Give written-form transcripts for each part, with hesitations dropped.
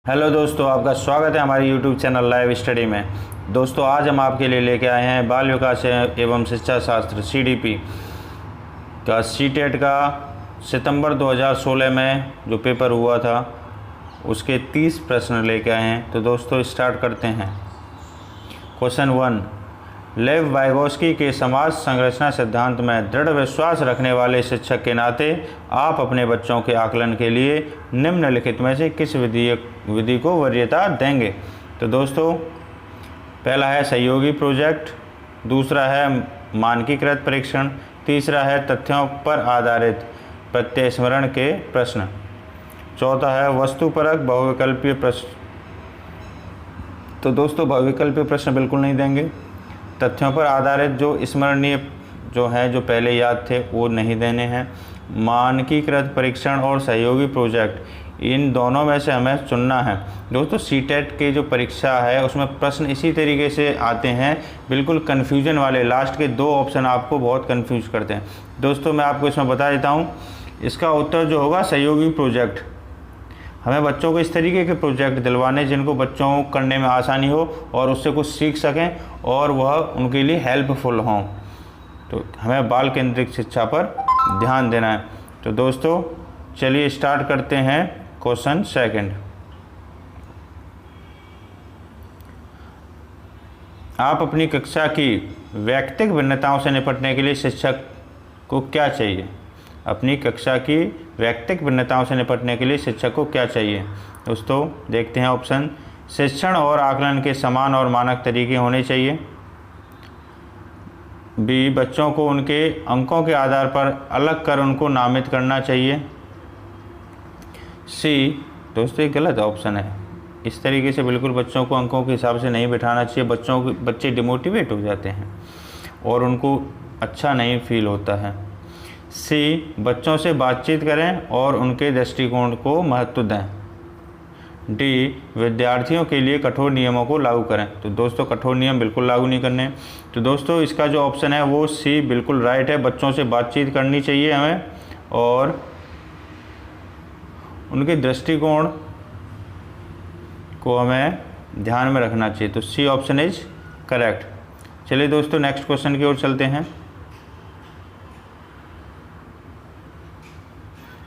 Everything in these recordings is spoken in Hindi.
हेलो दोस्तों, आपका स्वागत है हमारे यूट्यूब चैनल लाइव स्टडी में। दोस्तों, आज हम आपके लिए लेके आए हैं बाल विकास एवं शिक्षा शास्त्र सीडीपी का सीटेट का सितंबर 2016 में जो पेपर हुआ था उसके 30 प्रश्न लेके आए हैं। तो दोस्तों स्टार्ट करते हैं। क्वेश्चन 1, लेव वाइगोस्की के समाज संरचना सिद्धांत में दृढ़ विश्वास रखने वाले शिक्षक के नाते आप अपने बच्चों के आकलन के लिए निम्नलिखित में से किस विधि को वरीयता देंगे? तो दोस्तों पहला है सहयोगी प्रोजेक्ट, दूसरा है मानकीकृत परीक्षण, तीसरा है तथ्यों पर आधारित प्रत्यस्मरण के प्रश्न, चौथा है वस्तुपरक बहुविकल्पीय प्रश्न। तो दोस्तों बहुविकल्पीय प्रश्न बिल्कुल नहीं देंगे। तथ्यों पर आधारित जो स्मरणीय जो है जो पहले याद थे वो नहीं देने हैं। मानकीकृत परीक्षण और सहयोगी प्रोजेक्ट, इन दोनों में से हमें चुनना है। दोस्तों सीटेट की जो परीक्षा है उसमें प्रश्न इसी तरीके से आते हैं, बिल्कुल कन्फ्यूजन वाले। लास्ट के 2 ऑप्शन आपको बहुत कन्फ्यूज करते हैं। दोस्तों मैं आपको इसमें बता देता हूँ, इसका उत्तर जो होगा सहयोगी प्रोजेक्ट। हमें बच्चों को इस तरीके के प्रोजेक्ट दिलवाने जिनको बच्चों को करने में आसानी हो और उससे कुछ सीख सकें और वह उनके लिए हेल्पफुल हों। तो हमें बाल केंद्रित शिक्षा पर ध्यान देना है। तो दोस्तों चलिए स्टार्ट करते हैं क्वेश्चन 2। आप अपनी कक्षा की व्यक्तिगत भिन्नताओं से निपटने के लिए शिक्षक को क्या चाहिए? अपनी कक्षा की व्यक्तिगत भिन्नताओं से निपटने के लिए शिक्षक को क्या चाहिए? दोस्तों देखते हैं ऑप्शन। शिक्षण और आकलन के समान और मानक तरीके होने चाहिए। बी, बच्चों को उनके अंकों के आधार पर अलग कर उनको नामित करना चाहिए। सी, दोस्तों ये गलत ऑप्शन है। इस तरीके से बिल्कुल बच्चों को अंकों के हिसाब से नहीं बिठाना चाहिए। बच्चे डिमोटिवेट हो जाते हैं और उनको अच्छा नहीं फील होता है। सी, बच्चों से बातचीत करें और उनके दृष्टिकोण को महत्व दें। डी, विद्यार्थियों के लिए कठोर नियमों को लागू करें। तो दोस्तों कठोर नियम बिल्कुल लागू नहीं करने। तो दोस्तों इसका जो ऑप्शन है वो सी बिल्कुल राइट है। बच्चों से बातचीत करनी चाहिए हमें और उनके दृष्टिकोण को हमें ध्यान में रखना चाहिए। तो सी ऑप्शन इज करेक्ट। चलिए दोस्तों नेक्स्ट क्वेश्चन की ओर चलते हैं।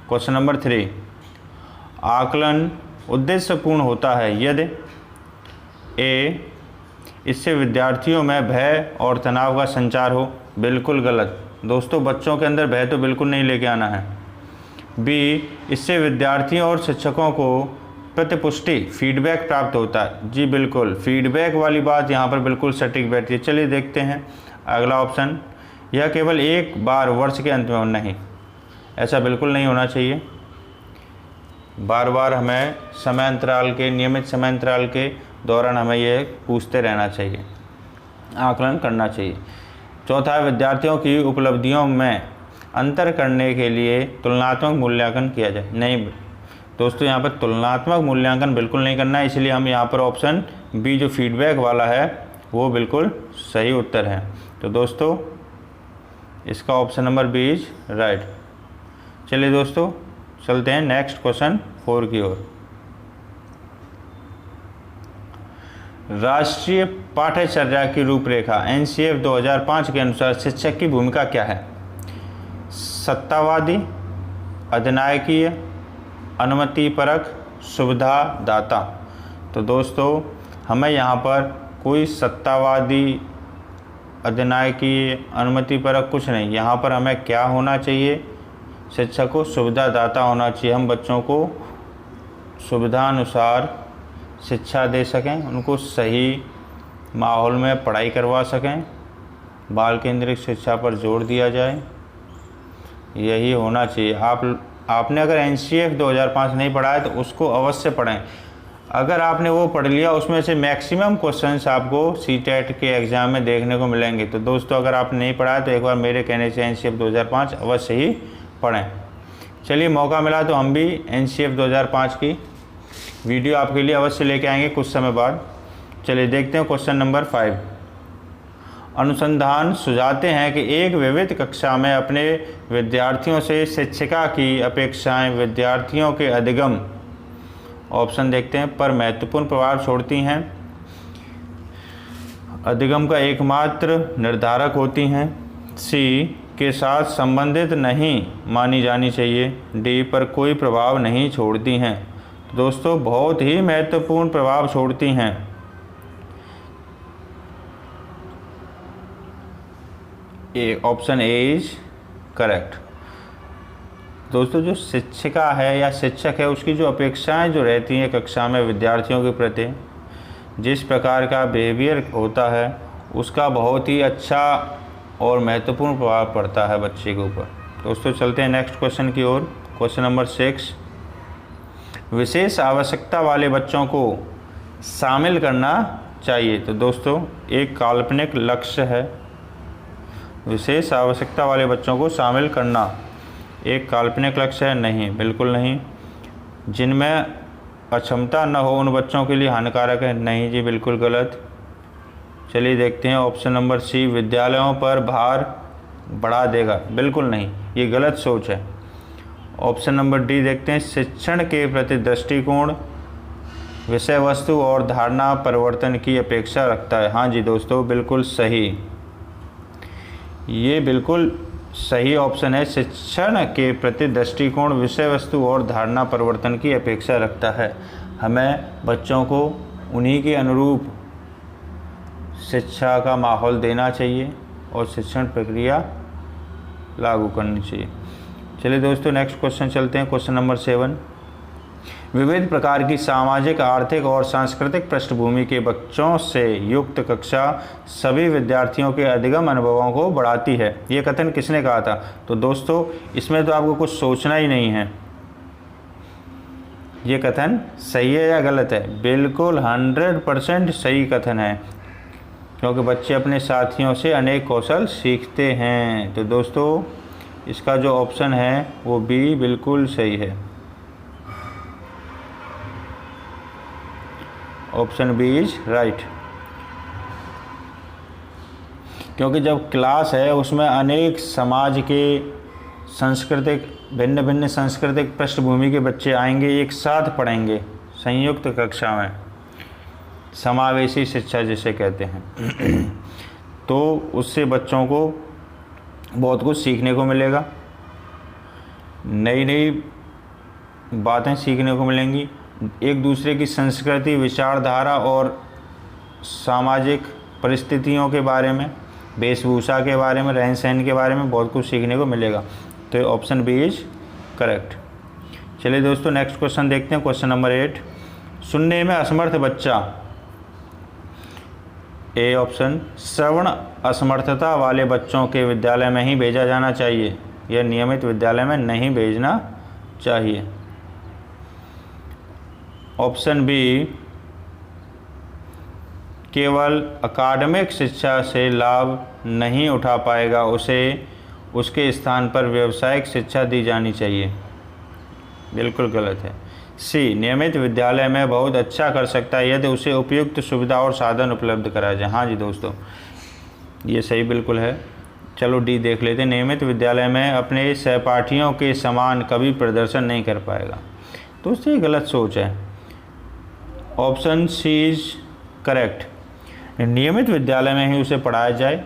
क्वेश्चन नंबर 3, आकलन उद्देश्यपूर्ण होता है यदि ए, इससे विद्यार्थियों में भय और तनाव का संचार हो। बिल्कुल गलत। दोस्तों बच्चों के अंदर भय तो बिल्कुल नहीं लेके आना है। बी, इससे विद्यार्थियों और शिक्षकों को प्रतिपुष्टि फीडबैक प्राप्त होता है। जी बिल्कुल, फीडबैक वाली बात यहाँ पर बिल्कुल सटीक बैठती है। चलिए देखते हैं अगला ऑप्शन। यह केवल एक बार वर्ष के अंत में नहीं, ऐसा बिल्कुल नहीं होना चाहिए। बार बार हमें समय अंतराल के नियमित समय अंतराल के दौरान हमें ये पूछते रहना चाहिए, आकलन करना चाहिए। चौथा, विद्यार्थियों की उपलब्धियों में अंतर करने के लिए तुलनात्मक मूल्यांकन किया जाए। नहीं दोस्तों, यहाँ पर तुलनात्मक मूल्यांकन बिल्कुल नहीं करना है, इसलिए हम यहाँ पर ऑप्शन बी जो फीडबैक वाला है वो बिल्कुल सही उत्तर है। तो दोस्तों इसका option number B is right. चलिए दोस्तों चलते हैं नेक्स्ट क्वेश्चन 4 की ओर। राष्ट्रीय पाठ्यचर्या की रूपरेखा एनसीएफ 2005 के अनुसार शिक्षक की भूमिका क्या है? सत्तावादी, अधिनायकीय, अनुमतिपरक, सुविधादाता। तो दोस्तों हमें यहाँ पर कोई सत्तावादी, अधिनायकीय, अनुमतिपरक कुछ नहीं। यहाँ पर हमें क्या होना चाहिए? शिक्षक को सुविधादाता होना चाहिए। हम बच्चों को सुविधानुसार शिक्षा दे सकें, उनको सही माहौल में पढ़ाई करवा सकें, बाल केंद्रित शिक्षा पर जोर दिया जाए, यही होना चाहिए। आपने अगर एनसीएफ 2005 नहीं पढ़ा है तो उसको अवश्य पढ़ें। अगर आपने वो पढ़ लिया उसमें से मैक्सिमम क्वेश्चंस आपको सीटेट के एग्ज़ाम में देखने को मिलेंगे। तो दोस्तों अगर आपने नहीं पढ़ा है तो एक बार मेरे कहने से एनसीएफ 2005 अवश्य ही पढ़ें। चलिए मौका मिला तो हम भी एनसीएफ 2005 की वीडियो आपके लिए अवश्य लेके आएंगे कुछ समय बाद। चलिए देखते हैं क्वेश्चन नंबर 5। अनुसंधान सुझाते हैं कि एक विविध कक्षा में अपने विद्यार्थियों से शिक्षिका की अपेक्षाएं विद्यार्थियों के अधिगम ऑप्शन देखते हैं, पर महत्वपूर्ण प्रभाव छोड़ती हैं, अधिगम का एकमात्र निर्धारक होती हैं, सी के साथ संबंधित नहीं मानी जानी चाहिए, डी पर कोई प्रभाव नहीं छोड़ती हैं। तो दोस्तों बहुत ही महत्वपूर्ण प्रभाव छोड़ती हैं। A option A is correct. दोस्तों जो शिक्षिका है या शिक्षक है उसकी जो अपेक्षाएं जो रहती हैं कक्षा में विद्यार्थियों के प्रति, जिस प्रकार का बिहेवियर होता है उसका बहुत ही अच्छा और महत्वपूर्ण प्रभाव पड़ता है बच्चे के ऊपर। दोस्तों चलते हैं नेक्स्ट क्वेश्चन की ओर। क्वेश्चन नंबर 6, विशेष आवश्यकता वाले बच्चों को शामिल करना चाहिए। तो दोस्तों एक काल्पनिक लक्ष्य है, विशेष आवश्यकता वाले बच्चों को शामिल करना एक काल्पनिक लक्ष्य है? नहीं, बिल्कुल नहीं। जिनमें अक्षमता न हो उन बच्चों के लिए हानिकारक है? नहीं जी, बिल्कुल गलत। चलिए देखते हैं ऑप्शन नंबर सी, विद्यालयों पर भार बढ़ा देगा। बिल्कुल नहीं, ये गलत सोच है। ऑप्शन नंबर डी देखते हैं, शिक्षण के प्रति दृष्टिकोण विषय वस्तु और धारणा परिवर्तन की अपेक्षा रखता है। हाँ जी दोस्तों, बिल्कुल सही, ये बिल्कुल सही ऑप्शन है। शिक्षण के प्रति दृष्टिकोण विषय वस्तु और धारणा परिवर्तन की अपेक्षा रखता है। हमें बच्चों को उन्हीं के अनुरूप शिक्षा का माहौल देना चाहिए और शिक्षण प्रक्रिया लागू करनी चाहिए। चलिए दोस्तों नेक्स्ट क्वेश्चन चलते हैं। क्वेश्चन नंबर 7, विविध प्रकार की सामाजिक, आर्थिक और सांस्कृतिक पृष्ठभूमि के बच्चों से युक्त कक्षा सभी विद्यार्थियों के अधिगम अनुभवों को बढ़ाती है। ये कथन किसने कहा था? तो दोस्तों इसमें तो आपको कुछ सोचना ही नहीं है, ये कथन सही है या गलत है? बिल्कुल 100% सही कथन है, क्योंकि बच्चे अपने साथियों से अनेक कौशल सीखते हैं। तो दोस्तों इसका जो ऑप्शन है वो बी बिल्कुल सही है, ऑप्शन बी इज राइट। क्योंकि जब क्लास है उसमें अनेक समाज के सांस्कृतिक भिन्न भिन्न सांस्कृतिक पृष्ठभूमि के बच्चे आएंगे, एक साथ पढ़ेंगे संयुक्त कक्षा में, समावेशी शिक्षा जिसे कहते हैं। तो उससे बच्चों को बहुत कुछ सीखने को मिलेगा, नई नई बातें सीखने को मिलेंगी, एक दूसरे की संस्कृति, विचारधारा और सामाजिक परिस्थितियों के बारे में, वेशभूषा के बारे में, रहन सहन के बारे में बहुत कुछ सीखने को मिलेगा। तो ऑप्शन बी इज करेक्ट। चलिए दोस्तों नेक्स्ट क्वेश्चन देखते हैं। क्वेश्चन नंबर 8, सुनने में असमर्थ बच्चा, ए ऑप्शन, श्रवण असमर्थता वाले बच्चों के विद्यालय में ही भेजा जाना चाहिए या नियमित विद्यालय में नहीं भेजना चाहिए। ऑप्शन बी, केवल अकादमिक शिक्षा से लाभ नहीं उठा पाएगा, उसे उसके स्थान पर व्यावसायिक शिक्षा दी जानी चाहिए। बिल्कुल गलत है। सी, नियमित विद्यालय में बहुत अच्छा कर सकता है यदि उसे उपयुक्त सुविधा और साधन उपलब्ध कराया जाए। हाँ जी दोस्तों, ये सही बिल्कुल है। चलो डी देख लेते हैं, नियमित विद्यालय में अपने सहपाठियों के समान कभी प्रदर्शन नहीं कर पाएगा। दोस्तों ये गलत सोच है, ऑप्शन सी इज करेक्ट। नियमित विद्यालय में ही उसे पढ़ाया जाए,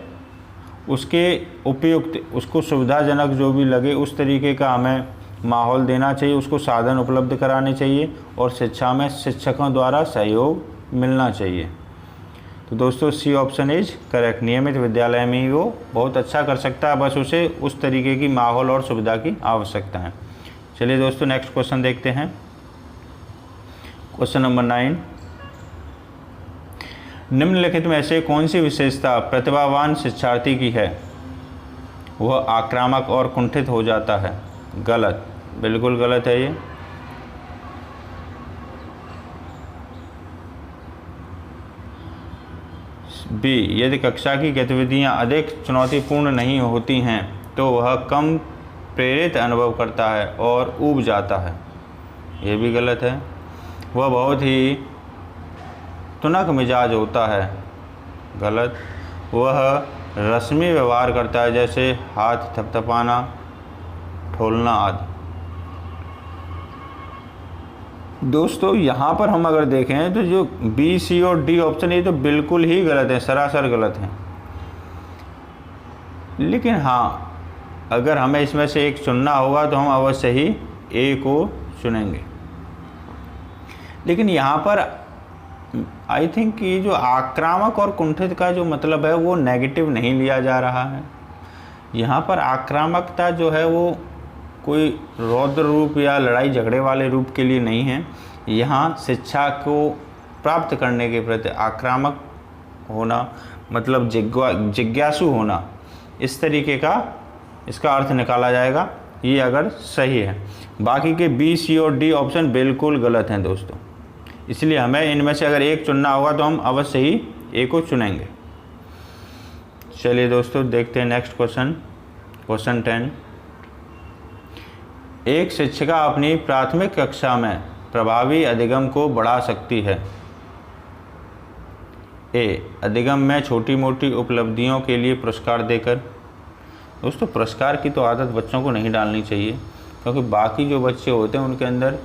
उसके उपयुक्त, उसको सुविधाजनक जो भी लगे उस तरीके का हमें माहौल देना चाहिए, उसको साधन उपलब्ध कराने चाहिए और शिक्षा में शिक्षकों द्वारा सहयोग मिलना चाहिए। तो दोस्तों सी ऑप्शन इज करेक्ट, नियमित विद्यालय में ही वो बहुत अच्छा कर सकता है, बस उसे उस तरीके की माहौल और सुविधा की आवश्यकता है। चलिए दोस्तों नेक्स्ट क्वेश्चन देखते हैं। क्वेश्चन नंबर 9, निम्नलिखित में से कौन सी विशेषता प्रतिभावान शिक्षार्थी की है? वह आक्रामक और कुंठित हो जाता है। गलत, बिल्कुल गलत है ये। बी, यदि कक्षा की गतिविधियां अधिक चुनौतीपूर्ण नहीं होती हैं तो वह कम प्रेरित अनुभव करता है और ऊब जाता है। ये भी गलत है। वह बहुत ही तुनक मिजाज होता है। गलत। वह रस्मी व्यवहार करता है, जैसे हाथ थपथपाना, ठोलना आदि। दोस्तों यहाँ पर हम अगर देखें तो जो बी, सी और डी ऑप्शन, ये तो बिल्कुल ही गलत है, सरासर गलत है। लेकिन हाँ, अगर हमें इसमें से एक चुनना होगा तो हम अवश्य ही ए को चुनेंगे। लेकिन यहाँ पर आई थिंक ये जो आक्रामक और कुंठित का जो मतलब है वो नेगेटिव नहीं लिया जा रहा है। यहाँ पर आक्रामकता जो है वो कोई रौद्र रूप या लड़ाई झगड़े वाले रूप के लिए नहीं है। यहाँ शिक्षा को प्राप्त करने के प्रति आक्रामक होना मतलब जिज्ञासु होना, इस तरीके का इसका अर्थ निकाला जाएगा, ये अगर सही है। बाकी के बी, सी और डी ऑप्शन बिल्कुल गलत हैं दोस्तों। इसलिए हमें इनमें से अगर एक चुनना होगा तो हम अवश्य ही ए को चुनेंगे। चलिए दोस्तों देखते हैं नेक्स्ट क्वेश्चन, क्वेश्चन 10। एक शिक्षिका अपनी प्राथमिक कक्षा में प्रभावी अधिगम को बढ़ा सकती है। ए, अधिगम में छोटी मोटी उपलब्धियों के लिए पुरस्कार देकर। दोस्तों पुरस्कार की तो आदत बच्चों को नहीं डालनी चाहिए, क्योंकि बाकी जो बच्चे होते हैं उनके अंदर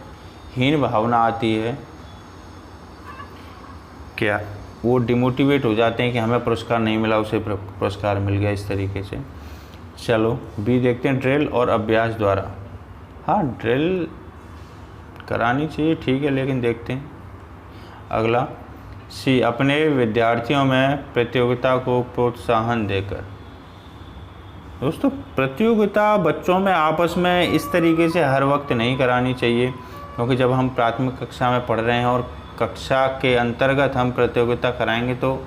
हीन भावना आती है, क्या वो डिमोटिवेट हो जाते हैं कि हमें पुरस्कार नहीं मिला, उसे पुरस्कार मिल गया, इस तरीके से। चलो बी देखते हैं, ड्रिल और अभ्यास द्वारा। हाँ, ड्रिल करानी चाहिए, ठीक है, लेकिन देखते हैं अगला। सी, अपने विद्यार्थियों में प्रतियोगिता को प्रोत्साहन देकर। दोस्तों प्रतियोगिता बच्चों में आपस में इस तरीके से हर वक्त नहीं करानी चाहिए, क्योंकि जब हम प्राथमिक कक्षा में पढ़ रहे हैं और कक्षा के अंतर्गत हम प्रतियोगिता कराएंगे तो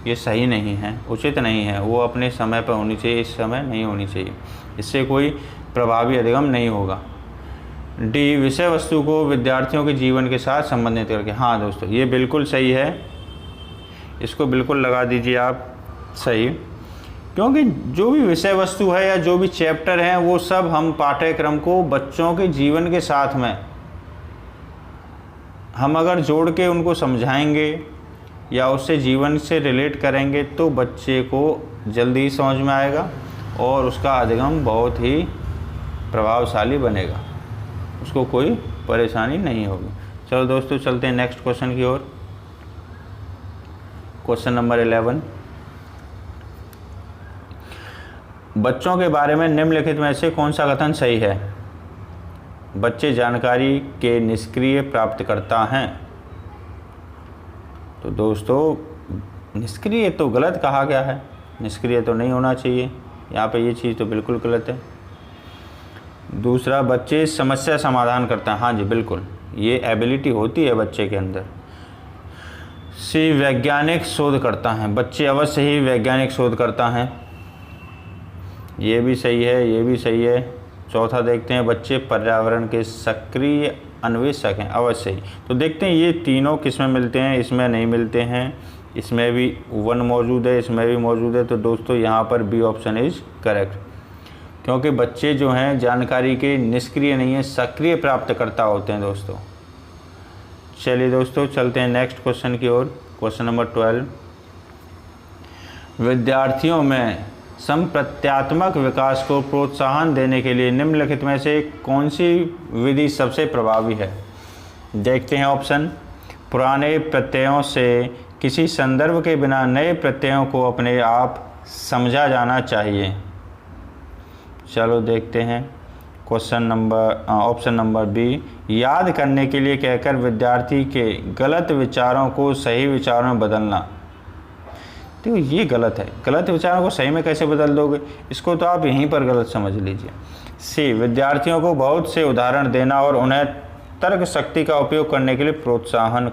ये सही नहीं है, उचित नहीं है। वो अपने समय पर होनी चाहिए, इस समय नहीं होनी चाहिए, इससे कोई प्रभावी अधिगम नहीं होगा। डी, विषय वस्तु को विद्यार्थियों के जीवन के साथ संबंधित करके। हाँ दोस्तों ये बिल्कुल सही है, इसको बिल्कुल लगा दीजिए आप सही, क्योंकि जो भी विषय वस्तु है या जो भी चैप्टर हैं वो सब हम पाठ्यक्रम को बच्चों के जीवन के साथ में हम अगर जोड़ के उनको समझाएंगे या उससे जीवन से रिलेट करेंगे तो बच्चे को जल्दी ही समझ में आएगा और उसका अधिगम बहुत ही प्रभावशाली बनेगा, उसको कोई परेशानी नहीं होगी। चलो दोस्तों चलते हैं नेक्स्ट क्वेश्चन की ओर, क्वेश्चन नंबर 11। बच्चों के बारे में निम्नलिखित में से कौन सा कथन सही है? बच्चे जानकारी के निष्क्रिय प्राप्तकर्ता हैं। तो दोस्तों निष्क्रिय तो गलत कहा गया है, निष्क्रिय तो नहीं होना चाहिए, यहाँ पे ये चीज़ तो बिल्कुल गलत है। दूसरा, बच्चे समस्या समाधान करता है। हाँ जी बिल्कुल, ये एबिलिटी होती है बच्चे के अंदर। सी, वैज्ञानिक शोध करता है। बच्चे अवश्य ही वैज्ञानिक शोध करता हैं, ये भी सही है, ये भी सही है। चौथा देखते हैं, बच्चे पर्यावरण के सक्रिय अन्वेषक हैं। अवश्य ही। तो देखते हैं ये तीनों किस में मिलते हैं, इसमें नहीं मिलते हैं, इसमें भी 1 मौजूद है, इसमें भी मौजूद है। तो दोस्तों यहाँ पर बी ऑप्शन इज करेक्ट, क्योंकि बच्चे जो हैं जानकारी के निष्क्रिय नहीं है, सक्रिय प्राप्तकर्ता होते हैं दोस्तों। चलिए दोस्तों चलते हैं नेक्स्ट क्वेश्चन की ओर, क्वेश्चन नंबर 12। विद्यार्थियों में संप्रत्यात्मक विकास को प्रोत्साहन देने के लिए निम्नलिखित में से कौन सी विधि सबसे प्रभावी है? देखते हैं ऑप्शन। पुराने प्रत्ययों से किसी संदर्भ के बिना नए प्रत्ययों को अपने आप समझा जाना चाहिए। चलो देखते हैं ऑप्शन नंबर बी, याद करने के लिए कहकर विद्यार्थी के गलत विचारों को सही विचारों में बदलना। तो ये गलत है, गलत विचारों को सही में कैसे बदल दोगे, इसको तो आप यहीं पर गलत समझ लीजिए। सी, विद्यार्थियों को बहुत से उदाहरण देना और उन्हें तर्क शक्ति का उपयोग करने के लिए प्रोत्साहित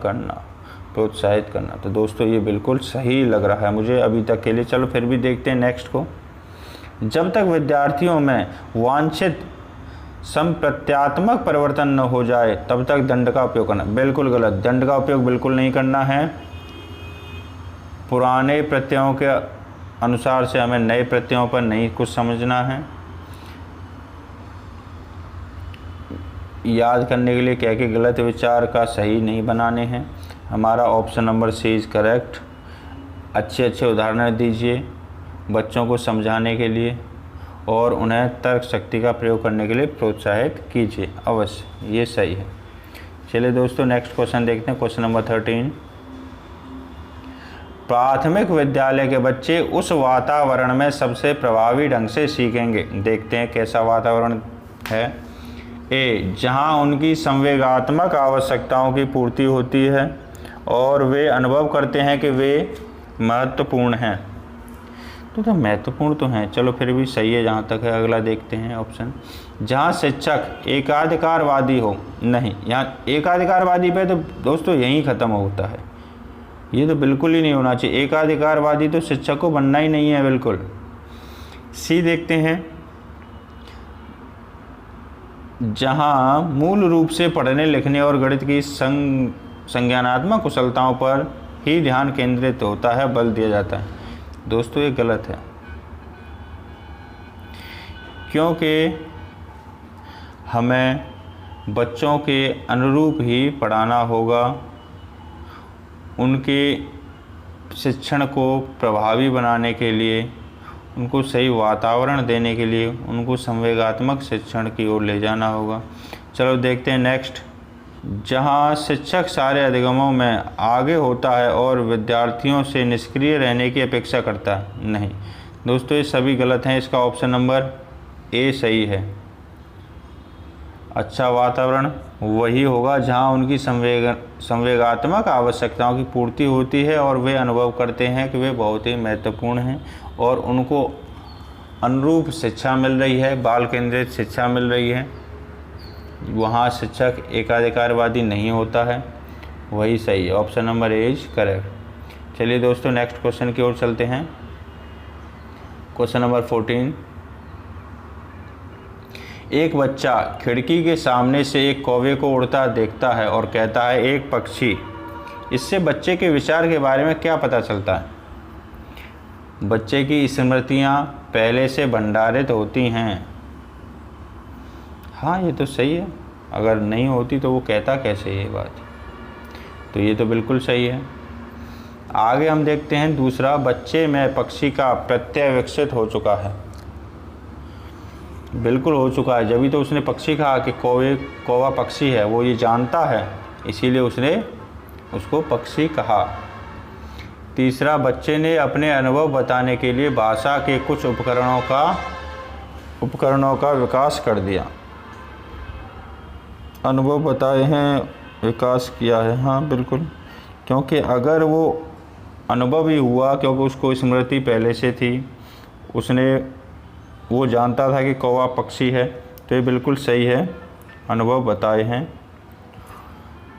करना। तो दोस्तों ये बिल्कुल सही लग रहा है मुझे अभी तक के लिए। चलो फिर भी देखते हैं नेक्स्ट को। जब तक विद्यार्थियों में वांछित संप्रत्यात्मक परिवर्तन न हो जाए तब तक दंड का उपयोग करना। बिल्कुल गलत, दंड का उपयोग बिल्कुल नहीं करना है। पुराने प्रत्ययों के अनुसार से हमें नए प्रत्ययों पर नहीं कुछ समझना है। याद करने के लिए कह के गलत विचार का सही नहीं बनाने हैं। हमारा option number C is correct. अच्छे उदाहरण दीजिए बच्चों को समझाने के लिए और उन्हें तर्क शक्ति का प्रयोग करने के लिए प्रोत्साहित कीजिए, अवश्य ये सही है। चलिए दोस्तों नेक्स्ट क्वेश्चन देखते हैं, क्वेश्चन नंबर 13। प्राथमिक विद्यालय के बच्चे उस वातावरण में सबसे प्रभावी ढंग से सीखेंगे। देखते हैं कैसा वातावरण है। ए, जहां उनकी संवेगात्मक आवश्यकताओं की पूर्ति होती है और वे अनुभव करते हैं कि वे महत्वपूर्ण हैं। तो महत्वपूर्ण तो हैं, चलो फिर भी सही है जहाँ तक है। अगला देखते हैं ऑप्शन, जहाँ शिक्षक एकाधिकारवादी हो। नहीं, यहाँ एकाधिकारवादी पे तो दोस्तों यहीं ख़त्म होता है, ये तो बिल्कुल ही नहीं होना चाहिए। एकाधिकारवादी तो शिक्षक को बनना ही नहीं है बिल्कुल। सी देखते हैं, जहाँ मूल रूप से पढ़ने लिखने और गणित की संज्ञानात्मक कुशलताओं पर ही ध्यान केंद्रित होता है, बल दिया जाता है। दोस्तों ये गलत है, क्योंकि हमें बच्चों के अनुरूप ही पढ़ाना होगा, उनके शिक्षण को प्रभावी बनाने के लिए, उनको सही वातावरण देने के लिए उनको संवेगात्मक शिक्षण की ओर ले जाना होगा। चलो देखते हैं नेक्स्ट, जहाँ शिक्षक सारे अधिगमों में आगे होता है और विद्यार्थियों से निष्क्रिय रहने की अपेक्षा करता है। नहीं दोस्तों ये सभी गलत हैं, इसका ऑप्शन नंबर ए सही है। अच्छा वातावरण वही होगा जहाँ उनकी संवेगात्मक आवश्यकताओं की पूर्ति होती है और वे अनुभव करते हैं कि वे बहुत ही महत्वपूर्ण हैं और उनको अनुरूप शिक्षा मिल रही है, बाल केंद्रित शिक्षा मिल रही है। वहाँ शिक्षक एकाधिकारवादी नहीं होता है, वही सही है। Option number A is correct. चलिए दोस्तों नेक्स्ट क्वेश्चन की ओर चलते हैं, क्वेश्चन नंबर 14। एक बच्चा खिड़की के सामने से एक कौवे को उड़ता देखता है और कहता है एक पक्षी। इससे बच्चे के विचार के बारे में क्या पता चलता है? बच्चे की स्मृतियाँ पहले से भंडारित होती हैं। हाँ ये तो सही है, अगर नहीं होती तो वो कहता कैसे ये बात, तो ये तो बिल्कुल सही है। आगे हम देखते हैं दूसरा, बच्चे में पक्षी का प्रत्यय विकसित हो चुका है। बिल्कुल हो चुका है, जब भी तो उसने पक्षी कहा कि कौवा पक्षी है, वो ये जानता है इसीलिए उसने उसको पक्षी कहा। तीसरा, बच्चे ने अपने अनुभव बताने के लिए भाषा के कुछ उपकरणों का विकास कर दिया। अनुभव बताए हैं, विकास किया है, हाँ बिल्कुल, क्योंकि अगर वो अनुभव ही हुआ, क्योंकि उसको स्मृति पहले से थी, वो जानता था कि कौवा पक्षी है, तो ये बिल्कुल सही है, अनुभव बताए हैं।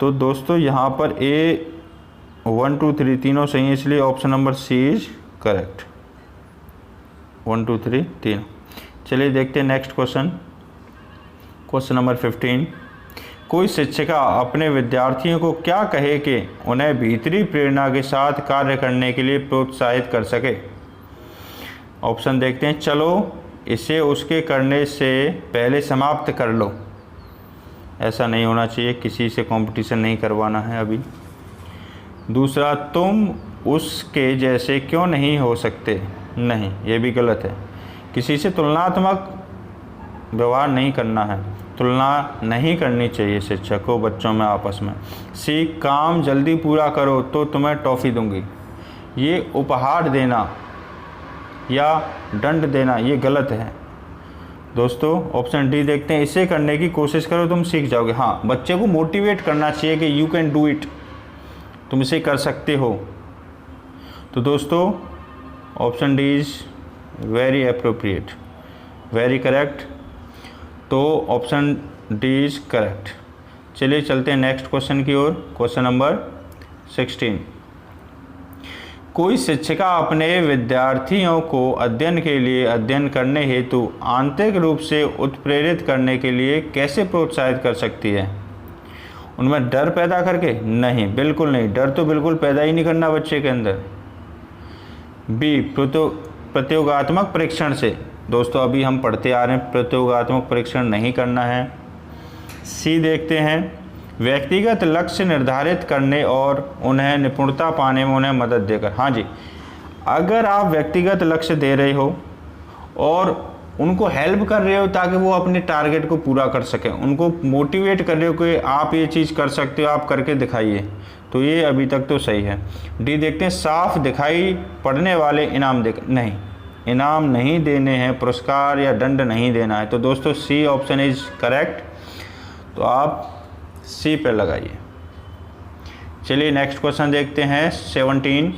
तो दोस्तों यहाँ पर ए 1 2 3 तीनों सही है, इसलिए option number C is correct. 1 2 3 तीन। चलिए देखते हैं नेक्स्ट क्वेश्चन, क्वेश्चन नंबर 15। कोई शिक्षिका अपने विद्यार्थियों को क्या कहे कि उन्हें भीतरी प्रेरणा के साथ कार्य करने के लिए प्रोत्साहित कर सके? ऑप्शन देखते हैं, चलो इसे उसके करने से पहले समाप्त कर लो। ऐसा नहीं होना चाहिए, किसी से कंपटीशन नहीं करवाना है अभी। दूसरा, तुम उसके जैसे क्यों नहीं हो सकते? नहीं, ये भी गलत है। किसी से तुलनात्मक व्यवहार नहीं करना है, तुलना नहीं करनी चाहिए शिक्षक को बच्चों में आपस में। सी, काम जल्दी पूरा करो तो तुम्हें टॉफ़ी दूंगी। ये उपहार देना या दंड देना ये गलत है। दोस्तों ऑप्शन डी देखते हैं, इसे करने की कोशिश करो तुम सीख जाओगे। हाँ, बच्चे को मोटिवेट करना चाहिए कि यू कैन डू इट, तुम इसे कर सकते हो। तो दोस्तों option D is very appropriate, very correct. तो ऑप्शन डी इज़ करेक्ट। चलिए चलते हैं नेक्स्ट क्वेश्चन की ओर, क्वेश्चन नंबर 16। कोई शिक्षिका अपने विद्यार्थियों को अध्ययन करने हेतु आंतरिक रूप से उत्प्रेरित करने के लिए कैसे प्रोत्साहित कर सकती है? उनमें डर पैदा करके? नहीं, बिल्कुल नहीं, डर तो बिल्कुल पैदा ही नहीं करना बच्चे के अंदर। बी, प्रतियोगात्मक परीक्षण से। दोस्तों अभी हम पढ़ते आ रहे हैं, प्रतियोगात्मक परीक्षण नहीं करना है। सी देखते हैं, व्यक्तिगत लक्ष्य निर्धारित करने और उन्हें निपुणता पाने में उन्हें मदद देकर। हाँ जी, अगर आप व्यक्तिगत लक्ष्य दे रहे हो और उनको हेल्प कर रहे हो ताकि वो अपने टारगेट को पूरा कर सकें, उनको मोटिवेट कर रहे हो कि आप ये चीज़ कर सकते हो, आप करके दिखाइए। तो ये अभी तक तो सही है। डी देखते हैं, साफ दिखाई पड़ने वाले इनाम नहीं, इनाम नहीं देने हैं, पुरस्कार या दंड नहीं देना है। तो दोस्तों सी ऑप्शन इज करेक्ट, तो आप सी पे लगाइए। चलिए नेक्स्ट क्वेश्चन देखते हैं 17।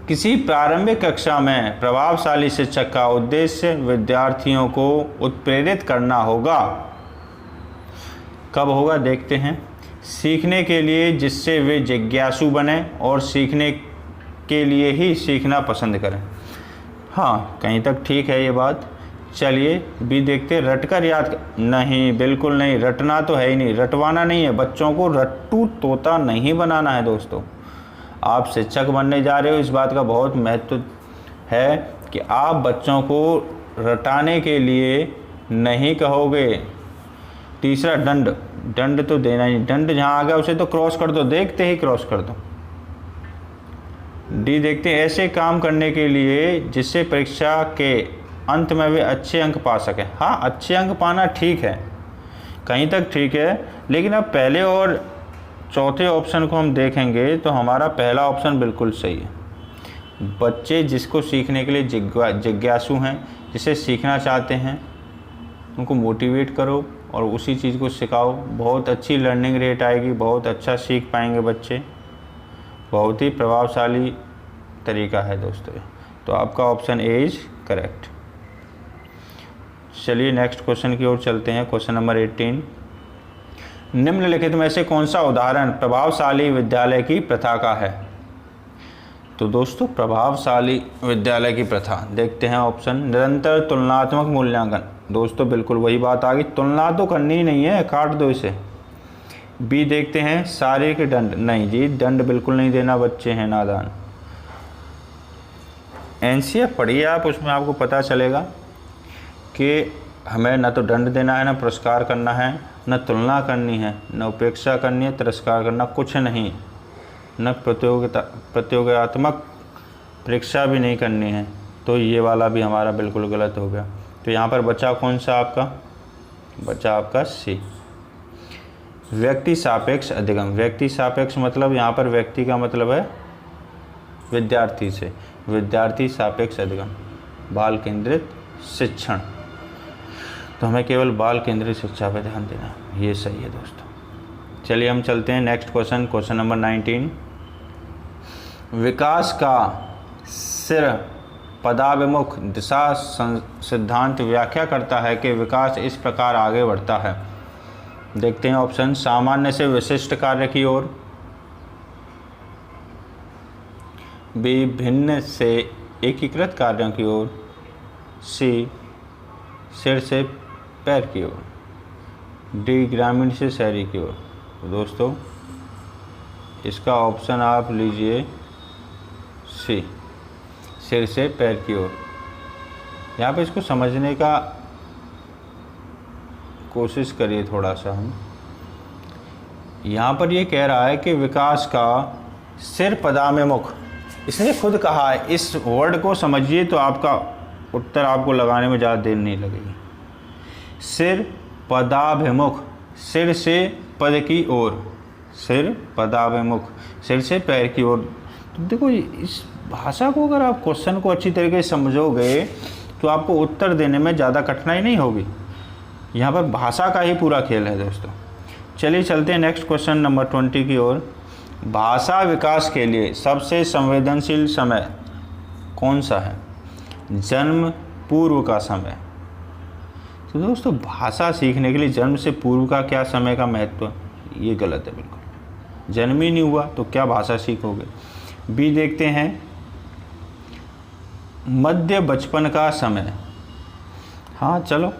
किसी प्रारंभिक कक्षा में प्रभावशाली शिक्षक का उद्देश्य विद्यार्थियों को उत्प्रेरित करना होगा। कब होगा देखते हैं। सीखने के लिए जिससे वे जिज्ञासु बने और सीखने के लिए ही सीखना पसंद करें। हाँ, कहीं तक ठीक है ये बात। चलिए बी देखते हैं, रटकर याद नहीं, बिल्कुल नहीं, रटना तो है ही नहीं, रटवाना नहीं है, बच्चों को रट्टू तोता नहीं बनाना है। दोस्तों आप शिक्षक बनने जा रहे हो, इस बात का बहुत महत्व है कि आप बच्चों को रटाने के लिए नहीं कहोगे। तीसरा दंड, दंड तो देना ही, दंड जहाँ आ गया उसे तो क्रॉस कर दो, देखते ही क्रॉस कर दो। डी देखते हैं, ऐसे काम करने के लिए जिससे परीक्षा के अंत में वे अच्छे अंक पा सकें। हाँ, अच्छे अंक पाना ठीक है, कहीं तक ठीक है, लेकिन अब पहले और चौथे ऑप्शन को हम देखेंगे तो हमारा पहला ऑप्शन बिल्कुल सही है। बच्चे जिसको सीखने के लिए जिज्ञासु हैं, जिसे सीखना चाहते हैं, उनको मोटिवेट करो और उसी चीज़ को सिखाओ, बहुत अच्छी लर्निंग रेट आएगी, बहुत अच्छा सीख पाएंगे बच्चे। बहुत ही प्रभावशाली तरीका है दोस्तों। तो आपका ऑप्शन ए इज करेक्ट। चलिए नेक्स्ट क्वेश्चन की ओर चलते हैं। Question number 18। निम्नलिखित में से कौन सा उदाहरण प्रभावशाली विद्यालय की प्रथा का है। तो दोस्तों प्रभावशाली विद्यालय की प्रथा देखते हैं ऑप्शन। निरंतर तुलनात्मक मूल्यांकन। दोस्तों बिल्कुल वही बात आ गई, तुलना तो करनी ही नहीं है, काट दो इसे। बी देखते हैं, शारीरिक दंड। नहीं जी, दंड बिल्कुल नहीं देना, बच्चे हैं नादान। एनसीएफ पढ़िए आप, उसमें आपको पता चलेगा कि हमें न तो दंड देना है, न पुरस्कार करना है, न तुलना करनी है, न उपेक्षा करनी है, तिरस्कार करना कुछ नहीं, न प्रतियोगितात्मक परीक्षा भी नहीं करनी है। तो ये वाला भी हमारा बिल्कुल गलत हो गया। तो यहाँ पर बचा कौन सा आपका, बचा आपका सी, व्यक्ति सापेक्ष अधिगम। व्यक्ति सापेक्ष मतलब यहाँ पर व्यक्ति का मतलब है विद्यार्थी से, विद्यार्थी सापेक्ष अधिगम, बाल केंद्रित शिक्षण। तो हमें केवल बाल केंद्रित शिक्षा पर ध्यान देना, ये सही है दोस्तों। चलिए हम चलते हैं नेक्स्ट क्वेश्चन, क्वेश्चन नंबर 19। विकास का सिर पदाभिमुख दिशा सिद्धांत व्याख्या करता है कि विकास इस प्रकार आगे बढ़ता है। देखते हैं ऑप्शन। सामान्य से विशिष्ट कार्य की ओर, बी भिन्न से एकीकृत कार्यों की ओर, सी सिर से पैर की ओर, डी ग्रामीण से शहरी की ओर। तो दोस्तों इसका ऑप्शन आप लीजिए सी, सिर से पैर की ओर। यहाँ पे इसको समझने का कोशिश करिए थोड़ा सा। हम यहाँ पर ये कह रहा है कि विकास का सिर पदाभिमुख, इसने खुद कहा है, इस वर्ड को समझिए तो आपका उत्तर आपको लगाने में ज़्यादा देर नहीं लगेगी। सिर पदाभिमुख, सिर से पद की ओर, सिर पदाभिमुख, सिर से पैर की ओर। तो देखो इस भाषा को अगर आप क्वेश्चन को अच्छी तरीके से समझोगे तो आपको उत्तर देने में ज़्यादा कठिनाई नहीं होगी। यहाँ पर भाषा का ही पूरा खेल है दोस्तों। चलिए चलते हैं नेक्स्ट क्वेश्चन नंबर 20 की ओर। भाषा विकास के लिए सबसे संवेदनशील समय कौन सा है। जन्म पूर्व का समय। तो दोस्तों भाषा सीखने के लिए जन्म से पूर्व का क्या समय का महत्व, ये गलत है बिल्कुल। जन्म ही नहीं हुआ तो क्या भाषा सीखोगे। बी देखते हैं, मध्य बचपन का समय। हाँ चलो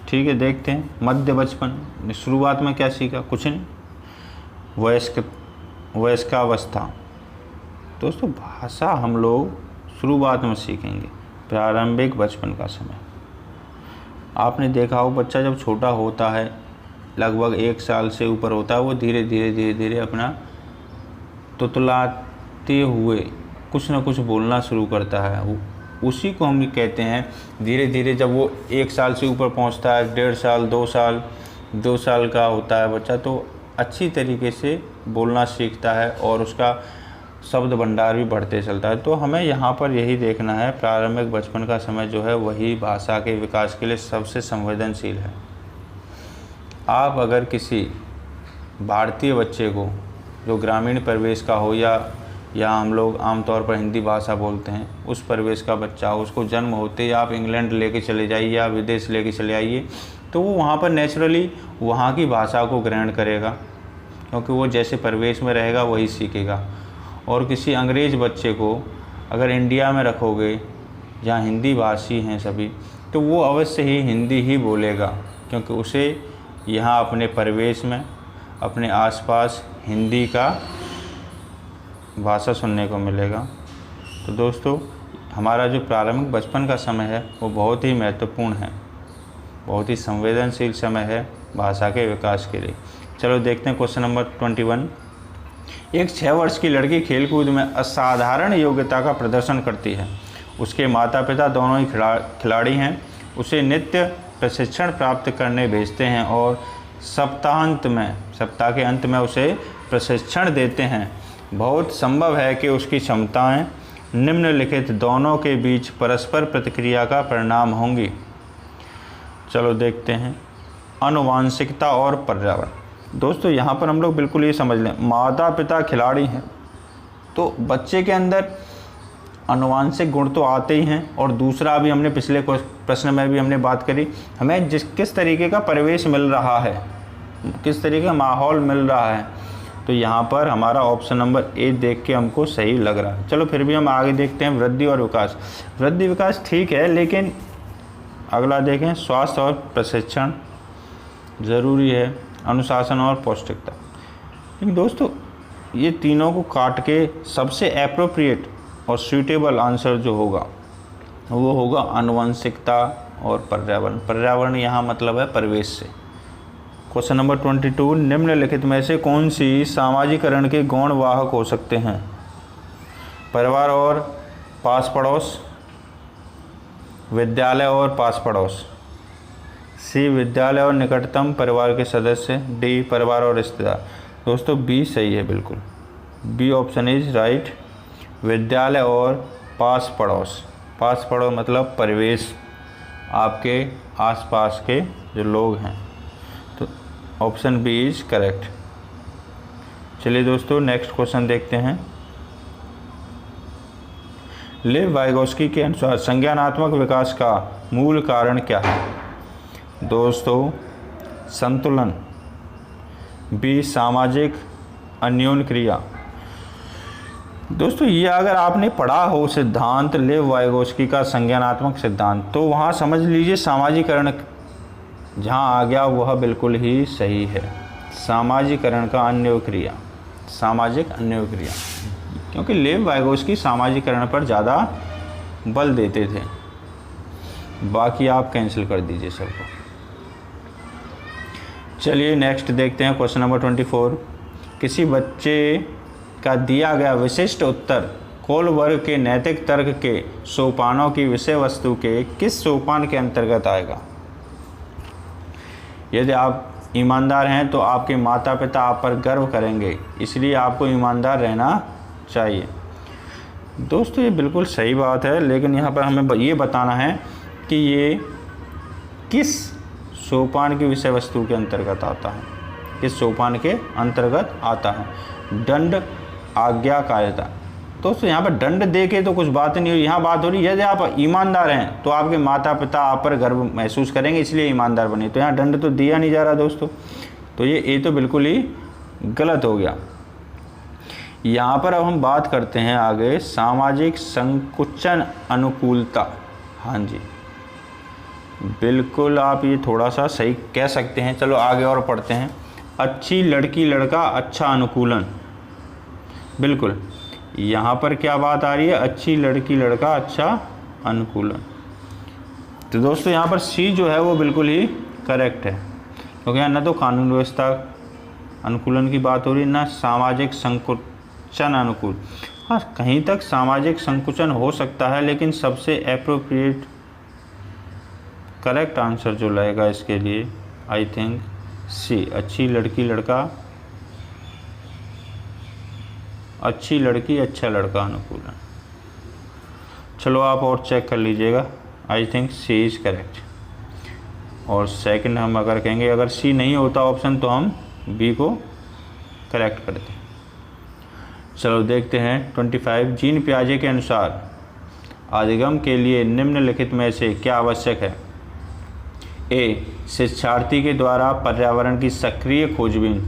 ठीक है, देखते हैं। मध्य बचपन, शुरुआत में क्या सीखा, कुछ नहीं। वयस्कावस्था। दोस्तों भाषा हम लोग शुरुआत में सीखेंगे, प्रारंभिक बचपन का समय। आपने देखा हो बच्चा जब छोटा होता है, लगभग 1 साल से ऊपर होता है, वो धीरे धीरे अपना तुतलाते हुए कुछ ना कुछ बोलना शुरू करता है। वो उसी को हम कहते हैं धीरे धीरे जब वो 1 साल से ऊपर पहुंचता है, 1.5 साल, 2 साल का होता है बच्चा, तो अच्छी तरीके से बोलना सीखता है और उसका शब्द भंडार भी बढ़ते चलता है। तो हमें यहाँ पर यही देखना है, प्रारंभिक बचपन का समय जो है वही भाषा के विकास के लिए सबसे संवेदनशील है। आप अगर किसी भारतीय बच्चे को जो ग्रामीण परिवेश का हो या हम लोग आमतौर पर हिंदी भाषा बोलते हैं उस परिवेश का बच्चा हो, उसको जन्म होते ही आप इंग्लैंड लेके चले जाइए या विदेश लेके चले आइए, तो वो वहाँ पर नेचुरली वहाँ की भाषा को ग्रहण करेगा, क्योंकि वो जैसे परिवेश में रहेगा वही सीखेगा। और किसी अंग्रेज़ बच्चे को अगर इंडिया में रखोगे जहाँ हिंदी भाषी हैं सभी, तो वो अवश्य ही हिंदी ही बोलेगा, क्योंकि उसे यहाँ अपने परिवेश में अपने आसपास हिंदी का भाषा सुनने को मिलेगा। तो दोस्तों, हमारा जो प्रारंभिक बचपन का समय है वो बहुत ही महत्वपूर्ण है, बहुत ही संवेदनशील समय है भाषा के विकास के लिए। चलो देखते हैं क्वेश्चन नंबर 21। एक 6 वर्ष की लड़की खेलकूद में असाधारण योग्यता का प्रदर्शन करती है। उसके माता पिता दोनों ही खिलाड़ी हैं। उसे नित्य प्रशिक्षण प्राप्त करने भेजते हैं और सप्ताह के अंत में उसे प्रशिक्षण देते हैं। बहुत संभव है कि उसकी क्षमताएं निम्नलिखित दोनों के बीच परस्पर प्रतिक्रिया का परिणाम होंगी। चलो देखते हैं, आनुवांशिकता और पर्यावरण। दोस्तों, यहाँ पर हम लोग बिल्कुल ये समझ लें, माता पिता खिलाड़ी हैं तो बच्चे के अंदर आनुवांशिक गुण तो आते ही हैं, और दूसरा अभी हमने पिछले प्रश्न में भी हमने बात करी, हमें किस तरीके का परिवेश मिल रहा है, किस तरीके का माहौल मिल रहा है। तो यहाँ पर हमारा ऑप्शन नंबर ए देख के हमको सही लग रहा है। चलो फिर भी हम आगे देखते हैं, वृद्धि और विकास। वृद्धि विकास ठीक है, लेकिन अगला देखें, स्वास्थ्य और प्रशिक्षण ज़रूरी है, अनुशासन और पौष्टिकता। लेकिन दोस्तों, ये तीनों को काट के सबसे एप्रोप्रिएट और सूटेबल आंसर जो होगा वो होगा आनुवंशिकता और पर्यावरण। पर्यावरण यहाँ मतलब है परिवेश से। क्वेश्चन नंबर 22, निम्नलिखित में से कौन सी सामाजिकरण के गौण वाहक हो सकते हैं? परिवार और पास पड़ोस, विद्यालय और पास पड़ोस, सी विद्यालय और निकटतम परिवार के सदस्य, डी परिवार और रिश्तेदार। दोस्तों, बी सही है, बिल्कुल बी ऑप्शन इज राइट, विद्यालय और पास पड़ोस। पास पड़ोस मतलब परिवेश, आपके आसपास के जो लोग हैं। तो ऑप्शन बी इज करेक्ट। चलिए दोस्तों, नेक्स्ट क्वेश्चन देखते हैं। लेव वाइगोस्की के अनुसार संज्ञानात्मक विकास का मूल कारण क्या है? दोस्तों, संतुलन, बी सामाजिक अन्योन्य क्रिया। दोस्तों, ये अगर आपने पढ़ा हो सिद्धांत लेव वाइगोस्की का संज्ञानात्मक सिद्धांत, तो वहाँ समझ लीजिए सामाजिकरण जहाँ आ गया वह बिल्कुल ही सही है। सामाजिकरण का अन्योन्य क्रिया, सामाजिक अन्योन्य क्रिया, क्योंकि लेव वाइगोस्की सामाजिकरण पर ज़्यादा बल देते थे। बाकी आप कैंसिल कर दीजिए सबको। चलिए नेक्स्ट देखते हैं, क्वेश्चन नंबर 24। किसी बच्चे का दिया गया विशिष्ट उत्तर कोलबर्ग के नैतिक तर्क के सोपानों की विषय वस्तु के किस सोपान के अंतर्गत आएगा? यदि आप ईमानदार हैं तो आपके माता पिता आप पर गर्व करेंगे, इसलिए आपको ईमानदार रहना चाहिए। दोस्तों, ये बिल्कुल सही बात है, लेकिन यहाँ पर हमें ये बताना है कि ये किस सोपान की विषय वस्तु के अंतर्गत आता है, किस सोपान के अंतर्गत आता है। दंड, आज्ञाकारिता। दोस्तों, यहाँ पर दंड दे के तो कुछ बात नहीं हुई, यहाँ बात हो रही है यदि आप ईमानदार हैं तो आपके माता पिता आप पर गर्व महसूस करेंगे, इसलिए ईमानदार बने। तो यहाँ दंड तो दिया नहीं जा रहा दोस्तों, तो ये तो बिल्कुल ही गलत हो गया। यहाँ पर अब हम बात करते हैं आगे, सामाजिक संकुचन अनुकूलता। हाँ जी, बिल्कुल आप ये थोड़ा सा सही कह सकते हैं। चलो आगे और पढ़ते हैं। अच्छी लड़की लड़का अच्छा अनुकूलन, बिल्कुल यहाँ पर क्या बात आ रही है? अच्छी लड़की लड़का अच्छा अनुकूलन। तो दोस्तों, यहाँ पर सी जो है वो बिल्कुल ही करेक्ट है, क्योंकि यहाँ ना तो कानून व्यवस्था अनुकूलन की बात हो रही है, ना सामाजिक संकुचन अनुकूल। हाँ, कहीं तक सामाजिक संकुचन हो सकता है, लेकिन सबसे एप्रोप्रिएट करेक्ट आंसर जो लगेगा इसके लिए आई थिंक सी, अच्छी लड़की लड़का, अच्छी लड़की अच्छा लड़का अनुकूलन। चलो आप और चेक कर लीजिएगा, I think C is correct. और सेकंड हम अगर कहेंगे अगर सी नहीं होता ऑप्शन तो हम बी को करेक्ट करते हैं। चलो देखते हैं 25। जीन पियाजे के अनुसार अधिगम के लिए निम्नलिखित में से क्या आवश्यक है? ए, शिक्षार्थी के द्वारा पर्यावरण की सक्रिय खोजबीन,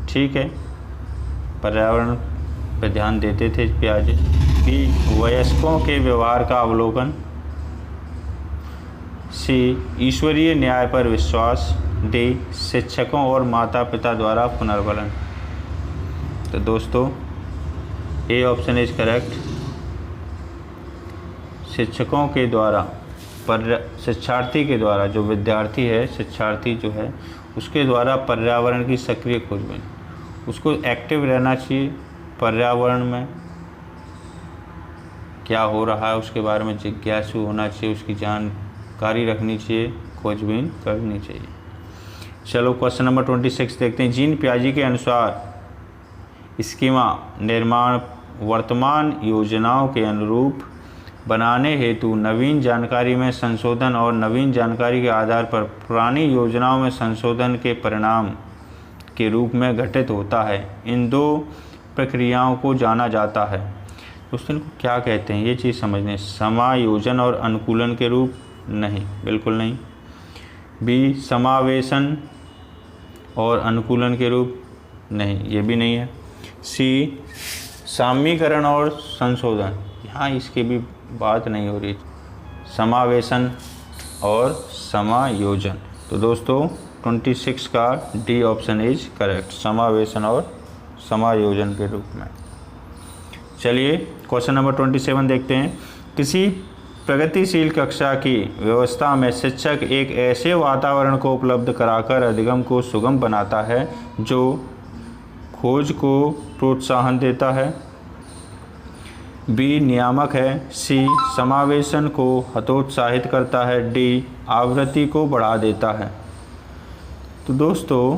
ठीक है, पर्यावरण पर ध्यान देते थे पियाजे। बी, वयस्कों के व्यवहार का अवलोकन। सी, ईश्वरीय न्याय पर विश्वास। डी, शिक्षकों और माता पिता द्वारा पुनर्बलन। तो दोस्तों ए ऑप्शन इज करेक्ट। शिक्षकों के द्वारा शिक्षार्थी के द्वारा, जो विद्यार्थी है, शिक्षार्थी जो है उसके द्वारा पर्यावरण की सक्रिय खोजबीन, उसको एक्टिव रहना चाहिए, पर्यावरण में क्या हो रहा है उसके बारे में जिज्ञासु होना चाहिए, उसकी जानकारी रखनी चाहिए, खोजबीन करनी चाहिए। चलो क्वेश्चन नंबर 26 देखते हैं। जीन पियाजे के अनुसार स्कीमा निर्माण वर्तमान योजनाओं के अनुरूप बनाने हेतु नवीन जानकारी में संशोधन और नवीन जानकारी के आधार पर पुरानी योजनाओं में संशोधन के परिणाम के रूप में घटित होता है। इन दो प्रक्रियाओं को जाना जाता है। दोस्तों इनको क्या कहते हैं ये चीज़ समझने। समायोजन और अनुकूलन के रूप नहीं, बिल्कुल नहीं। बी, समावेशन और अनुकूलन के रूप नहीं, ये भी नहीं है। सी, सामीकरण और संशोधन, यहाँ इसकी भी बात नहीं हो रही। समावेशन और समायोजन। तो दोस्तों 26 का डी ऑप्शन इज करेक्ट, समावेशन और समायोजन के रूप में। चलिए क्वेश्चन नंबर 27 देखते हैं। किसी प्रगतिशील कक्षा की व्यवस्था में शिक्षक एक ऐसे वातावरण को उपलब्ध कराकर अधिगम को सुगम बनाता है जो खोज को प्रोत्साहन देता है। बी, नियामक है। सी, समावेशन को हतोत्साहित करता है। डी, आवृत्ति को बढ़ा देता है। तो दोस्तों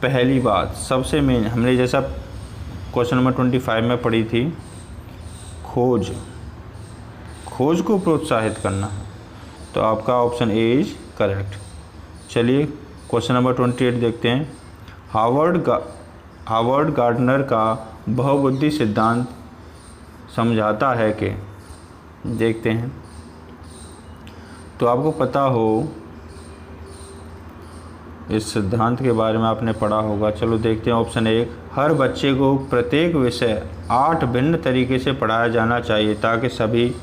पहली बात सबसे मेन हमने जैसा क्वेश्चन नंबर 25 में पढ़ी थी, खोज को प्रोत्साहित करना, तो आपका ऑप्शन ए इज करेक्ट। चलिए क्वेश्चन नंबर 28 देखते हैं। हावर्ड गार्डनर का बहुबुद्धि सिद्धांत समझाता है कि, देखते हैं तो आपको पता हो इस सिद्धांत के बारे में आपने पढ़ा होगा। चलो देखते हैं ऑप्शन 1, हर बच्चे को प्रत्येक विषय 8 भिन्न तरीके से पढ़ाया जाना चाहिए ताकि सभी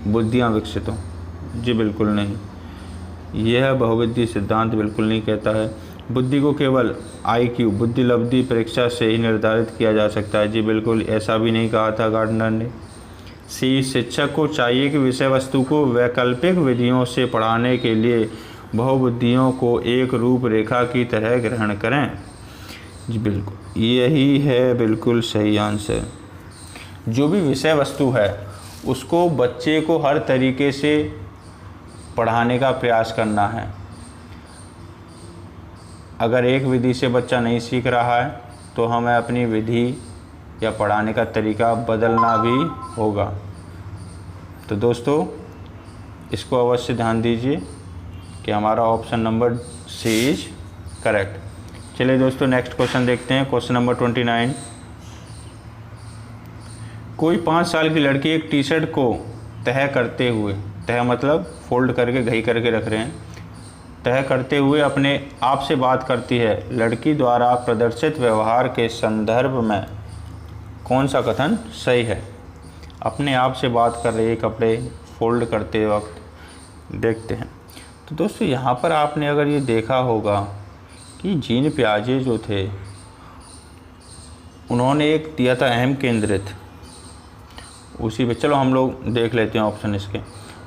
बुद्धियां विकसित हों। जी बिल्कुल नहीं, यह बहुबुद्धि सिद्धांत बिल्कुल नहीं कहता है बुद्धि को केवल IQ बुद्धि लब्धि परीक्षा से ही निर्धारित किया जा सकता है। जी बिल्कुल ऐसा भी नहीं कहा था गार्डनर ने। सी, शिक्षक को चाहिए कि विषय वस्तु को वैकल्पिक विधियों से पढ़ाने के लिए बहुबुद्धियों को एक रूपरेखा की तरह ग्रहण करें। जी बिल्कुल यही है बिल्कुल सही आंसर। जो भी विषय वस्तु है उसको बच्चे को हर तरीके से पढ़ाने का प्रयास करना है। अगर एक विधि से बच्चा नहीं सीख रहा है तो हमें अपनी विधि या पढ़ाने का तरीका बदलना भी होगा। तो दोस्तों इसको अवश्य ध्यान दीजिए कि हमारा option number C is correct. चलिए दोस्तों नेक्स्ट क्वेश्चन देखते हैं। Question number 29। कोई 5 साल की लड़की एक टी शर्ट को तह करते हुए, तह मतलब फोल्ड करके घई करके रख रहे हैं, तह करते हुए अपने आप से बात करती है। लड़की द्वारा प्रदर्शित व्यवहार के संदर्भ में कौन सा कथन सही है? अपने आप से बात कर रही है कपड़े फोल्ड करते वक्त, देखते हैं। तो दोस्तों यहाँ पर आपने अगर ये देखा होगा कि जीन पियाजे जो थे उन्होंने एक दिया था अहम केंद्रित, उसी पे चलो हम लोग देख लेते हैं ऑप्शन इसके।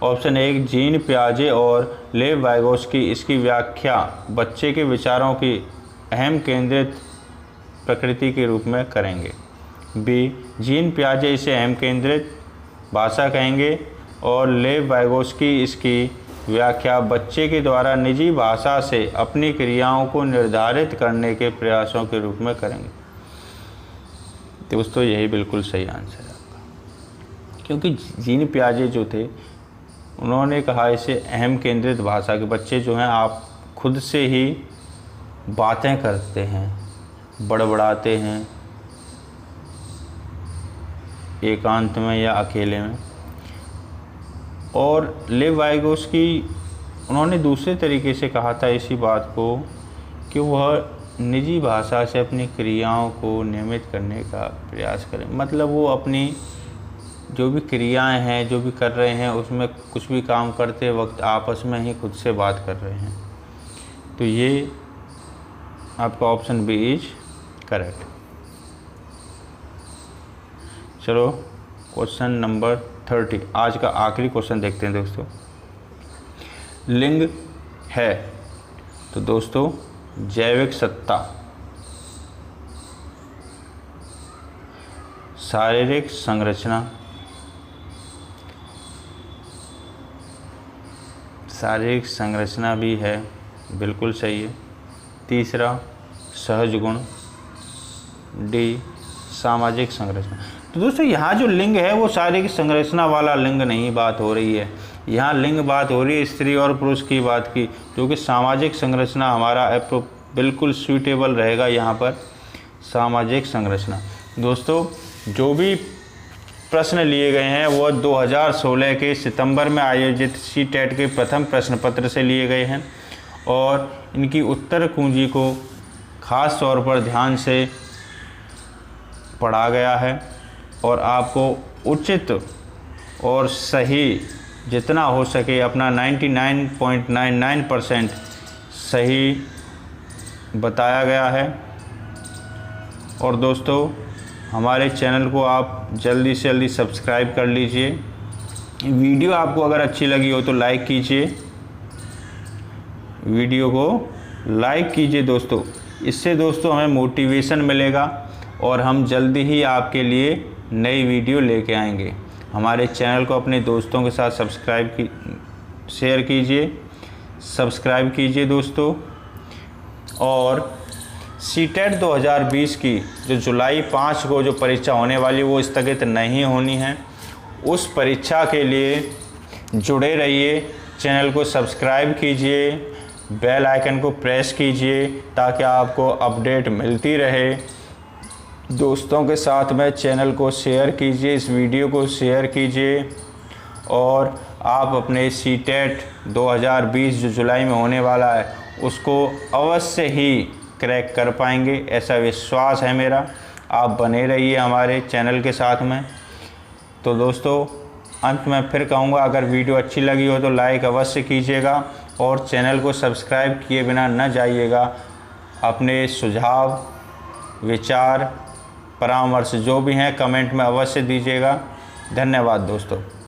ऑप्शन 1, जीन पियाजे और लेव वाइगोस्की इसकी व्याख्या बच्चे के विचारों की अहम केंद्रित प्रकृति के रूप में करेंगे। बी, जीन पियाजे इसे अहम केंद्रित भाषा कहेंगे और लेव वाइगोस्की इसकी व्याख्या बच्चे के द्वारा निजी भाषा से अपनी क्रियाओं को निर्धारित करने के प्रयासों के रूप में करेंगे। दोस्तों यही बिल्कुल सही आंसर है आपका, क्योंकि जीन पियाजे जो थे उन्होंने कहा इसे अहम केंद्रित भाषा के बच्चे जो हैं आप खुद से ही बातें करते हैं, बड़बड़ाते हैं एकांत में या अकेले में। और लेव वाइगोस्की उन्होंने दूसरे तरीके से कहा था इसी बात को कि वह निजी भाषा से अपनी क्रियाओं को नियमित करने का प्रयास करें। मतलब वो अपनी जो भी क्रियाएं हैं, जो भी कर रहे हैं, उसमें कुछ भी काम करते वक्त आपस में ही खुद से बात कर रहे हैं। तो ये आपका ऑप्शन बी इज करेक्ट। चलो क्वेश्चन नंबर 30, आज का आखिरी क्वेश्चन देखते हैं दोस्तों। लिंग है तो दोस्तों जैविक सत्ता, शारीरिक संरचना, शारीरिक संरचना भी है, बिल्कुल सही है। तीसरा सहज गुण, डी सामाजिक संरचना। तो दोस्तों यहाँ जो लिंग है वो शारीरिक संरचना वाला लिंग नहीं बात हो रही है, यहाँ लिंग बात हो रही है स्त्री और पुरुष की बात की, जो कि सामाजिक संरचना हमारा बिल्कुल सूटेबल रहेगा यहाँ पर, सामाजिक संरचना। दोस्तों जो भी प्रश्न लिए गए हैं वो 2016 के सितंबर में आयोजित CTET के प्रथम प्रश्न पत्र से लिए गए हैं और इनकी उत्तर कुंजी को खास तौर पर ध्यान से पढ़ा गया है और आपको उचित और सही जितना हो सके अपना 99.99% सही बताया गया है। और दोस्तों हमारे चैनल को आप जल्दी से जल्दी सब्सक्राइब कर लीजिए। वीडियो आपको अगर अच्छी लगी हो तो लाइक कीजिए, वीडियो को लाइक कीजिए दोस्तों, इससे दोस्तों हमें मोटिवेशन मिलेगा और हम जल्दी ही आपके लिए नई वीडियो लेके आएंगे। हमारे चैनल को अपने दोस्तों के साथ शेयर कीजिए, सब्सक्राइब कीजिए दोस्तों। और CTET 2020 की जो जुलाई 5 को जो परीक्षा होने वाली वो स्थगित नहीं होनी है, उस परीक्षा के लिए जुड़े रहिए, चैनल को सब्सक्राइब कीजिए, बेल आइकन को प्रेस कीजिए ताकि आपको अपडेट मिलती रहे। दोस्तों के साथ में चैनल को शेयर कीजिए, इस वीडियो को शेयर कीजिए और आप अपने CTET 2020 जो जुलाई में होने वाला है उसको अवश्य ही क्रैक कर पाएंगे, ऐसा विश्वास है मेरा। आप बने रहिए हमारे चैनल के साथ में। तो दोस्तों अंत में फिर कहूँगा, अगर वीडियो अच्छी लगी हो तो लाइक अवश्य कीजिएगा और चैनल को सब्सक्राइब किए बिना न जाइएगा। अपने सुझाव, विचार, परामर्श जो भी हैं कमेंट में अवश्य दीजिएगा। धन्यवाद दोस्तों।